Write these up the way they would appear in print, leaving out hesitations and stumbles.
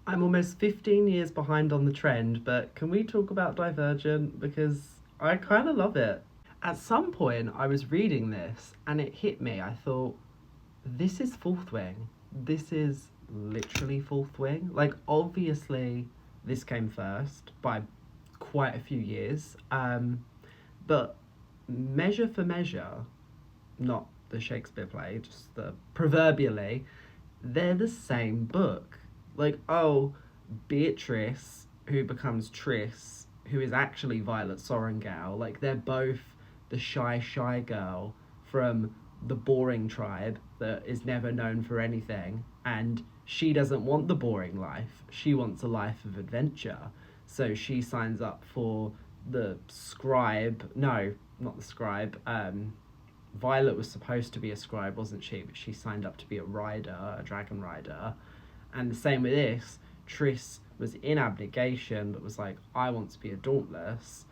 I'm almost 15 years behind on the trend, but can we talk about Divergent? Because I kind of love it. At some point, I was reading this and it hit me. I thought, this is Fourth Wing. This is literally Fourth Wing. Like, obviously, this came first by quite a few years. But measure for measure, not the Shakespeare play, just the proverbially, they're the same book. Like, oh, Beatrice, who becomes Triss, who is actually Violet Sorrengail, like, they're both the shy girl from the boring tribe that is never known for anything. And she doesn't want the boring life, she wants a life of adventure. So she signs up for the scribe. No, not the scribe. Violet was supposed to be a scribe, wasn't she? But she signed up to be a rider, a dragon rider. And the same with this. Triss was in abnegation, but was like, I want to be a dauntless,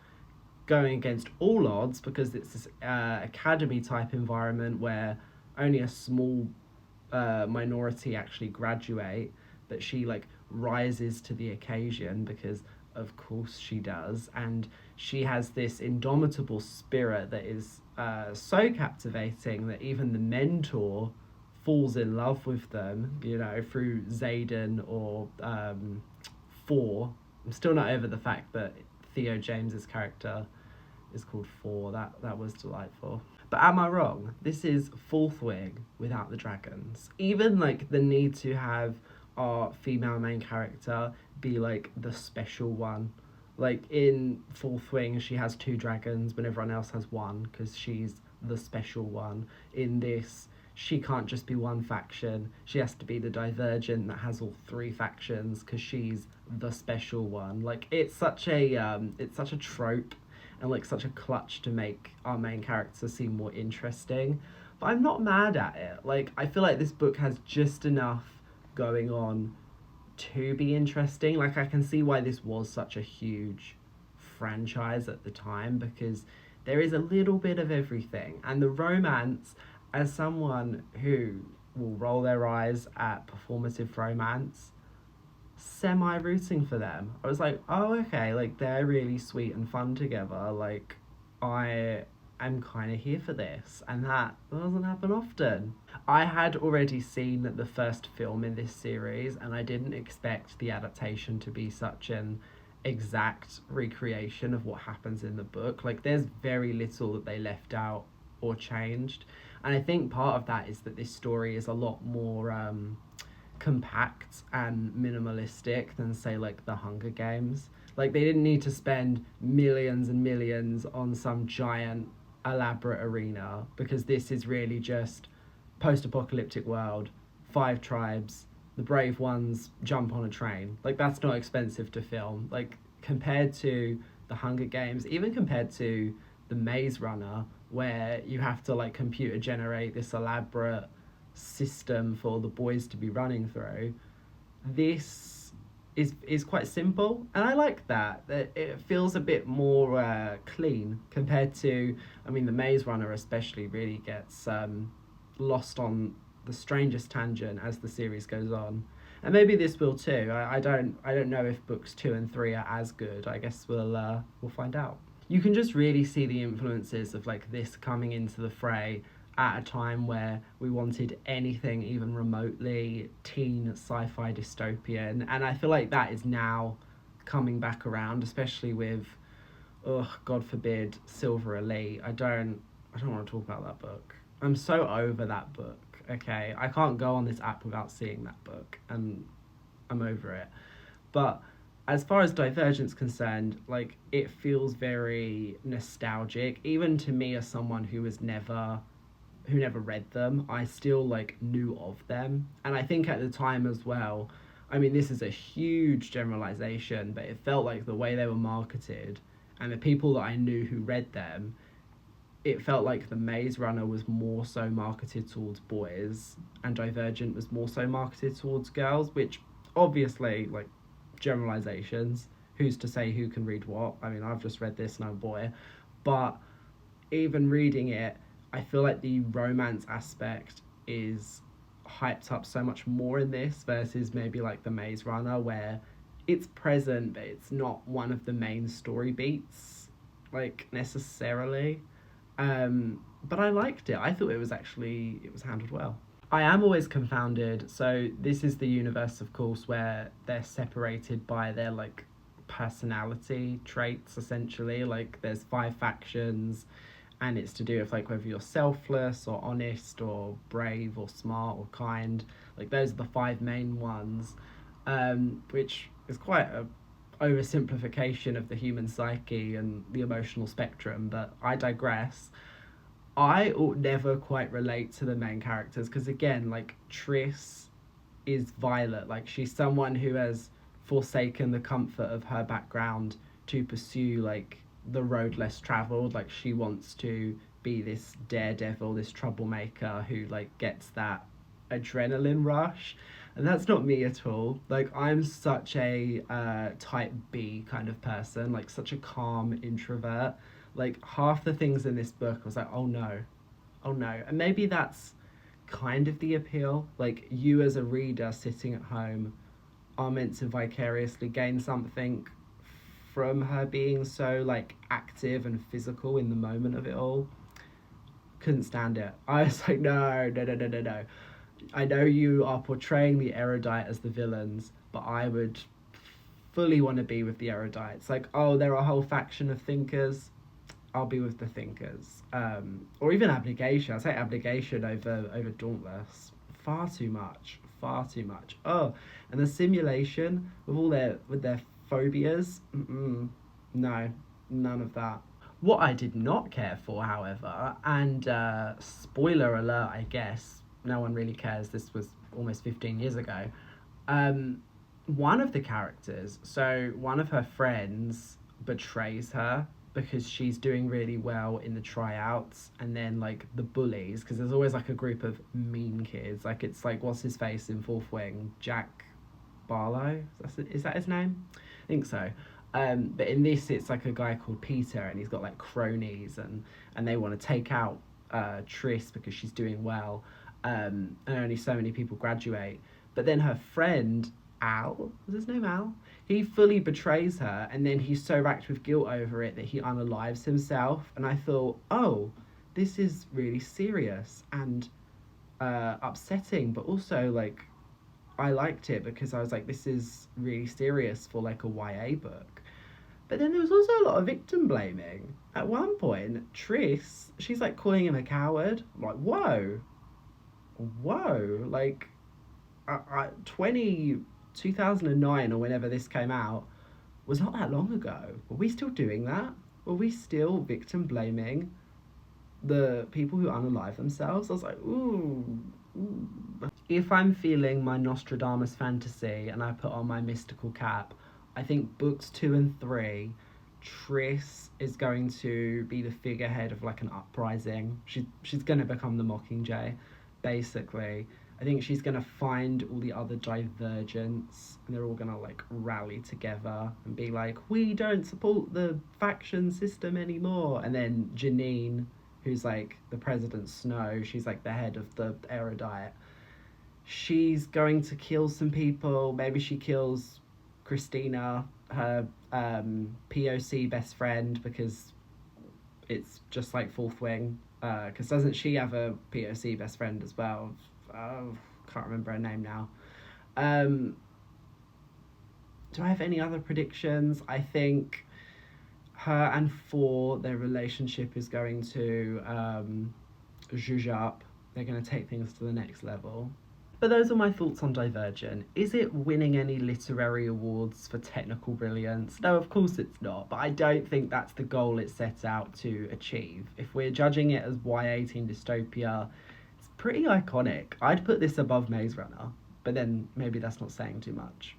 going against all odds because it's this academy type environment where only a small minority actually graduate. But she like rises to the occasion because of course she does, and she has this indomitable spirit that is so captivating that even the mentor falls in love with them, you know, through Zayden or Four. I'm still not over the fact that Theo James's character is called Four. That was delightful. But am I wrong? This is Fourth Wing without the dragons. Even like the need to have our female main character be like the special one. Like in Fourth Wing, she has two dragons when everyone else has one because she's the special one. In this, she can't just be one faction. She has to be the Divergent that has all three factions because she's the special one. Like it's such a trope and like such a clutch to make our main character seem more interesting. But I'm not mad at it. Like I feel like this book has just enough going on to be interesting. Like I can see why this was such a huge franchise at the time because there is a little bit of everything. And the romance, as someone who will roll their eyes at performative romance, semi rooting for them. I was like, oh, okay, like they're really sweet and fun together. Like, I am kind of here for this, and that doesn't happen often. I had already seen the first film in this series, and I didn't expect the adaptation to be such an exact recreation of what happens in the book. Like, there's very little that they left out or changed, and I think part of that is that this story is a lot more compact and minimalistic than say like the Hunger Games. Like they didn't need to spend millions and millions on some giant elaborate arena because this is really just post-apocalyptic world, five tribes, the brave ones jump on a train. Like that's not expensive to film. Like compared to the Hunger Games, even compared to the Maze Runner, where you have to like computer generate this elaborate system for the boys to be running through, this is quite simple, and I like that it feels a bit more clean compared to, I mean, the Maze Runner especially really gets lost on the strangest tangent as the series goes on, and maybe this will too. I don't know if books 2 and 3 are as good. I guess we'll find out. You can just really see the influences of like this coming into the fray at a time where we wanted anything even remotely teen sci-fi dystopian, and I feel like that is now coming back around, especially with, oh god forbid, Silver Elite. I don't want to talk about that book. I'm so over that book. Okay, I can't go on this app without seeing that book, and I'm over it. But as far as Divergent's concerned, like it feels very nostalgic, even to me as someone who never read them. I still like knew of them, and I think at the time as well, I mean this is a huge generalization, but it felt like the way they were marketed and the people that I knew who read them, it felt like the Maze Runner was more so marketed towards boys and Divergent was more so marketed towards girls, which obviously, like, generalizations, who's to say who can read what? I mean, I've just read this and I'm a boy, but even reading it, I feel like the romance aspect is hyped up so much more in this versus maybe like the Maze Runner, where it's present but it's not one of the main story beats, like, necessarily. But I liked it. I thought it was handled well. I am always confounded. So this is the universe, of course, where they're separated by their like personality traits, essentially. Like there's five factions, and it's to do with like whether you're selfless or honest or brave or smart or kind. Like those are the five main ones, which is quite a oversimplification of the human psyche and the emotional spectrum. But I digress. I never quite relate to the main characters because, again, like Triss is Violet. Like she's someone who has forsaken the comfort of her background to pursue like the road less traveled. Like she wants to be this daredevil, this troublemaker who like gets that adrenaline rush, and that's not me at all. Like I'm such a type B kind of person, like such a calm introvert. Like half the things in this book I was like, oh no, oh no. And maybe that's kind of the appeal. Like you as a reader sitting at home are meant to vicariously gain something from her being so like active and physical in the moment of it all. Couldn't stand it. I was like, no, no, no, no, no, no. I know you are portraying the erudite as the villains, but I would fully want to be with the erudites. Like, oh, they're a whole faction of thinkers. I'll be with the thinkers. Or even abnegation. I'd say abnegation over Dauntless. Far too much. Far too much. Oh, and the simulation with their phobias. No, none of that. What I did not care for, however, and spoiler alert, I guess, no one really cares, this was almost 15 years ago, one of the characters, so one of her friends betrays her because she's doing really well in the tryouts, and then like the bullies, because there's always like a group of mean kids, like it's like what's his face in Fourth Wing, Jack Barlow, is that his name? I think so. But in this it's like a guy called Peter, and he's got like cronies, and they want to take out Triss because she's doing well, and only so many people graduate. But then her friend Al, was his name Al? He fully betrays her, and then he's so racked with guilt over it that he unalives himself. And I thought, oh, this is really serious and upsetting, but also like I liked it because I was like, this is really serious for like a YA book. But then there was also a lot of victim blaming. At one point, Triss, she's like calling him a coward. I'm like, whoa, like, 2009 or whenever this came out was not that long ago. Were we still doing that? Were we still victim blaming the people who unalive themselves? I was like, ooh. If I'm feeling my Nostradamus fantasy and I put on my mystical cap, I think books 2 and 3, Triss is going to be the figurehead of like an uprising. She's going to become the Mockingjay, basically. I think she's going to find all the other Divergents, and they're all going to like rally together and be like, we don't support the faction system anymore. And then Janine, who's like the President Snow, she's like the head of the erudite. She's going to kill some people. Maybe she kills Christina, her POC best friend, because it's just like Fourth Wing. Because doesn't she have a POC best friend as well? Oh, can't remember her name now. Do I have any other predictions? I think her and Four, their relationship is going to zhuzh up. They're going to take things to the next level. But those are my thoughts on Divergent. Is it winning any literary awards for technical brilliance? No, of course it's not, but I don't think that's the goal it sets out to achieve. If we're judging it as YA teen dystopia, it's pretty iconic. I'd put this above Maze Runner, but then maybe that's not saying too much.